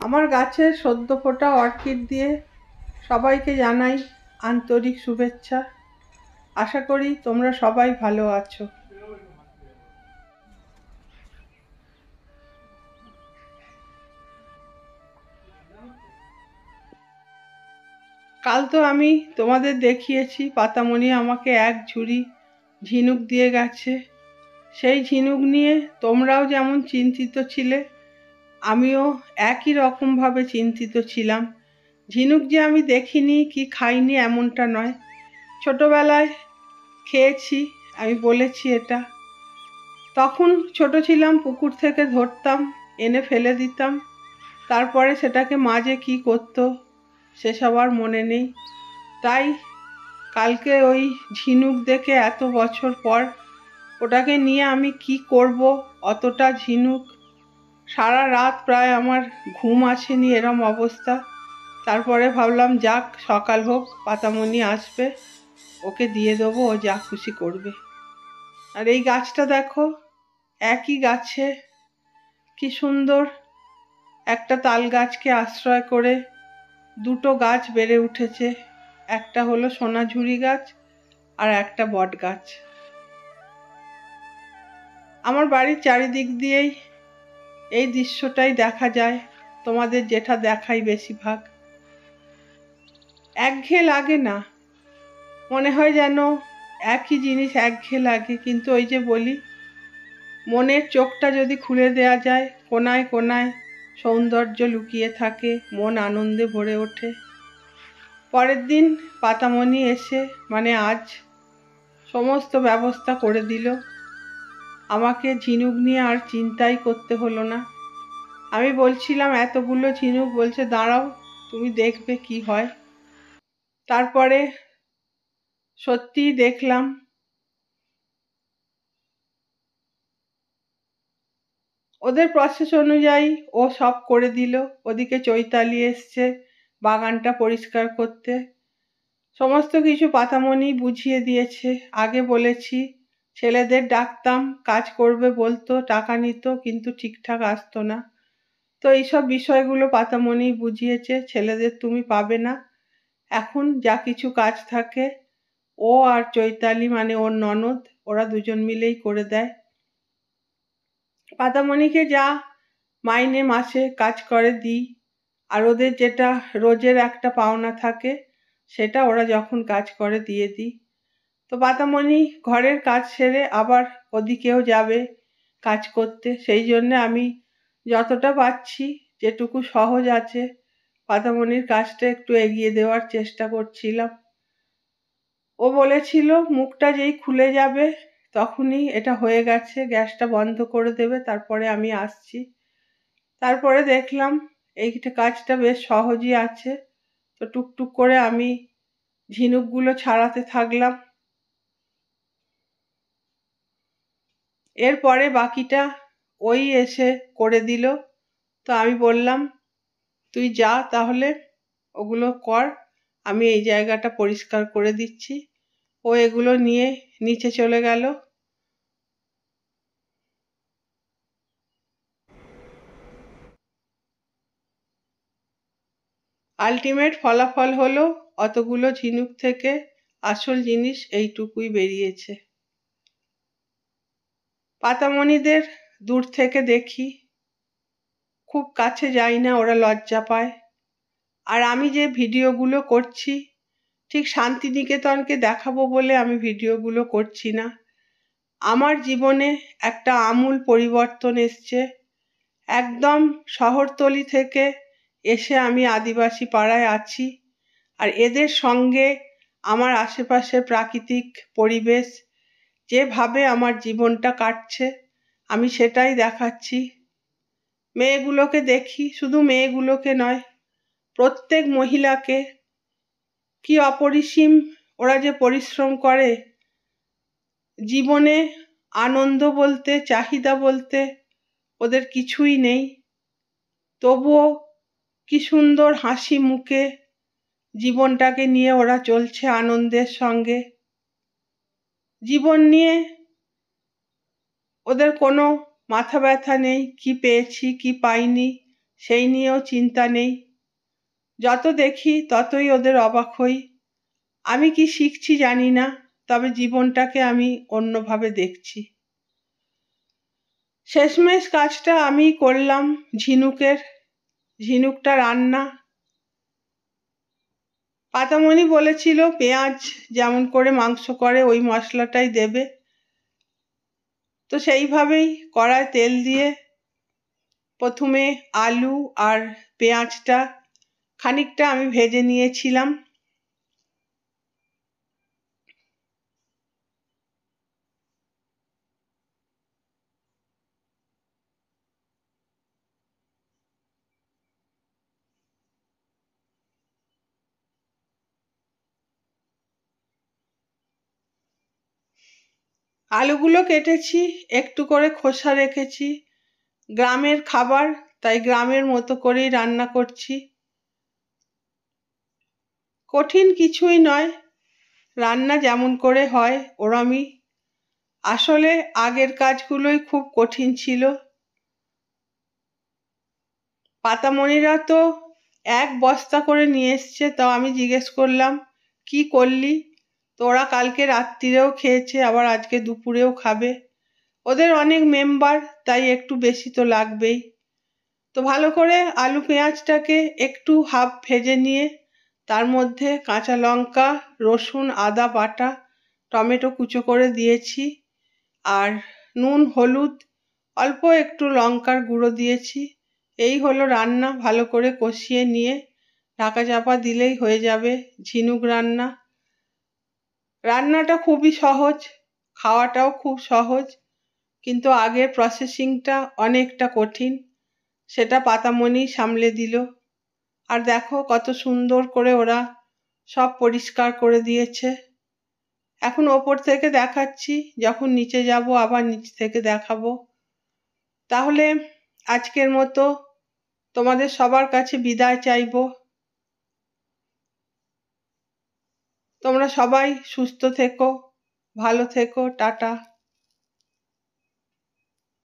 আমার গাছের সদ্য ফোটা অর্কিড দিয়ে সবাইকে জানাই আন্তরিক শুভেচ্ছা। আশা করি তোমরা সবাই ভালো আছো। কাল তো আমি তোমাদের দেখিয়েছি পাতামণি আমাকে এক ঝুড়ি ঝিনুক দিয়ে গেছে। সেই ঝিনুক নিয়ে তোমরাও যেমন চিন্তিত ছিলে, আমিও একই রকমভাবে চিন্তিত ছিলাম। ঝিনুক যে আমি দেখিনি কি খাইনি এমনটা নয়, ছোটবেলায় খেয়েছি, আমি বলেছি এটা। তখন ছোট ছিলাম, পুকুর থেকে ধরতাম, এনে ফেলে দিতাম, তারপরে সেটাকে মাঝে কি করতো সেসব আর মনে নেই। তাই কালকে ওই ঝিনুক দেখে এত বছর পর ওটাকে নিয়ে আমি কি করব, অতটা ঝিনুক, সারা রাত প্রায় আমার ঘুম আসেনি, এরম অবস্থা। তারপরে ভাবলাম যাক, সকাল হোক, পাতামণি আসবে, ওকে দিয়ে দেবো, ও যা খুশি করবে। আর এই গাছটা দেখো, একই গাছে কি সুন্দর একটা তাল গাছকে আশ্রয় করে দুটো গাছ বেড়ে উঠেছে। একটা হলো সোনাঝুরি গাছ আর একটা বট গাছ। আমার বাড়ির চারিদিক দিয়েই এই দৃশ্যটাই দেখা যায়, তোমাদের যেটা দেখাই বেশিরভাগ। একঘেয়ে লাগে না, মনে হয় যেন একই জিনিস একঘেয়ে লাগে, কিন্তু ওই যে বলি, মনের চোখটা যদি খুলে দেয়া যায়, কোনায় কোনায় সৌন্দর্য লুকিয়ে থাকে, মন আনন্দে ভরে ওঠে। পরের দিন পাতামণি এসে, মানে আজ, সমস্ত ব্যবস্থা করে দিল। আমাকে ঝিনুক নিয়ে আর চিন্তাই করতে হলো না। আমি বলছিলাম এতগুলো ঝিনুক, বলছে দাঁড়াও, তুমি দেখবে কি হয়। তারপরে সত্যিই দেখলাম। ওদের প্রসেস অনুযায়ী ও সব করে দিল। ওদিকে চৈতালি এসছে বাগানটা পরিষ্কার করতে। সমস্ত কিছু পাতামণি বুঝিয়ে দিয়েছে। আগে বলেছি, ছেলেদের ডাকতাম, কাজ করবে বলতো, টাকা নিত, কিন্তু ঠিকঠাক আসতো না। তো এইসব বিষয়গুলো পাতামণি বুঝিয়েছে, ছেলেদের তুমি পাবে না। এখন যা কিছু কাজ থাকে ও আর চৈতালি, মানে ওর ননদ, ওরা দুজন মিলেই করে দেয়। পাতামণিকে যা মাইনে মাসে কাজ করে দিই, আর ওদের যেটা রোজের একটা পাওনা থাকে সেটা ওরা যখন কাজ করে দিয়ে দিই। তো পাতামণি ঘরের কাজ সেরে আবার ওদিকেও যাবে কাজ করতে, সেই জন্য আমি যতটা পাচ্ছি, যেটুকু সহজ আছে, পাতামণির কাজটা একটু এগিয়ে দেওয়ার চেষ্টা করছিলাম। ও বলেছিল মুখটা যেই খুলে যাবে তখনই এটা হয়ে গেছে, গ্যাসটা বন্ধ করে দেবে, তারপরে আমি আসছি। তারপরে দেখলাম এই কাজটা বেশ সহজই আছে। তো টুকটুক করে আমি ঝিনুকগুলো ছাড়াতে থাকলাম। এরপরে বাকিটা ওই এসে করে দিল। তো আমি বললাম তুই যা তাহলে, ওগুলো কর, আমি এই জায়গাটা পরিষ্কার করে দিচ্ছি। ও এগুলো নিয়ে নিচে চলে গেল। আলটিমেট ফলাফল হলো অতগুলো ঝিনুক থেকে আসল জিনিস এইটুকুই বেরিয়েছে। পাতামণিদের দূর থেকে দেখি, খুব কাছে যাই না, ওরা লজ্জা পায়। আর আমি যে ভিডিওগুলো করছি, ঠিক শান্তিনিকেতনকে দেখাবো বলে আমি ভিডিওগুলো করছি না। আমার জীবনে একটা আমূল পরিবর্তন এসছে। একদম শহরতলি থেকে এসে আমি আদিবাসী পাড়ায় আছি, আর এদের সঙ্গে আমার আশেপাশের প্রাকৃতিক পরিবেশ, যেভাবে আমার জীবনটা কাটছে, আমি সেটাই দেখাচ্ছি। মেয়েগুলোকে দেখি, শুধু মেয়েগুলোকে নয়, প্রত্যেক মহিলাকে, কি অপরিসীম ওরা যে পরিশ্রম করে। জীবনে আনন্দ বলতে, চাহিদা বলতে ওদের কিছুই নেই, তবুও কি সুন্দর হাসি মুখে জীবনটাকে নিয়ে ওরা চলছে আনন্দের সঙ্গে। জীবন নিয়ে ওদের কোনো মাথা ব্যথা নেই, কি পেয়েছি কি পাইনি সেই নিয়েও চিন্তা নেই। যত দেখি ততই ওদের অবাক হই। আমি কি শিখছি জানি না, তবে জীবনটাকে আমি অন্যভাবে দেখছি। শেষমেশ কাজটা আমি করলাম, ঝিনুকটা রান্না। পাতামণি বলেছিল পেঁয়াজ যেমন করে মাংস করে ওই মশলাটাই দেবে। তো সেইভাবেই কড়ায় তেল দিয়ে প্রথমে আলু আর পেঁয়াজটা খানিকটা আমি ভেজে নিয়েছিলাম। আলুগুলো কেটেছি, একটু করে খোসা রেখেছি। গ্রামের খাবার, তাই গ্রামের মতো করেই রান্না করছি। কঠিন কিছুই নয়, রান্না যেমন করে হয় ওরমই। আসলে আগের কাজগুলোই খুব কঠিন ছিল। পাতামণিরা তো 1 বস্তা করে নিয়ে এসছে, তাও আমি জিজ্ঞেস করলাম কি করলি? তো ওরা কালকে রাত্রিরেও খেয়েছে, আবার আজকে দুপুরেও খাবে। ওদের অনেক মেম্বার, তাই একটু বেশি তো লাগবেই। তো ভালো করে আলু পেঁয়াজটাকে একটু হাফ ভেজে নিয়ে তার মধ্যে কাঁচা লঙ্কা, রসুন, আদা বাটা, টমেটো কুচো করে দিয়েছি। আর নুন, হলুদ, অল্প একটু লঙ্কার গুঁড়ো দিয়েছি। এই হলো রান্না। ভালো করে কষিয়ে নিয়ে ঢাকা চাপা দিলেই হয়ে যাবে ঝিনুক রান্না। রান্নাটা খুবই সহজ, খাওয়াটাও খুব সহজ, কিন্তু আগের প্রসেসিংটা অনেকটা কঠিন। সেটা পাতামণি সামলে দিল। আর দেখো কত সুন্দর করে ওরা সব পরিষ্কার করে দিয়েছে। এখন ওপর থেকে দেখাচ্ছি, যখন নিচে যাব আবার নিচ থেকে দেখাবো। তাহলে আজকের মতো তোমাদের সবার কাছে বিদায় চাইবো। তোমরা সবাই সুস্থ থেকো, ভালো থেকো, টাটা।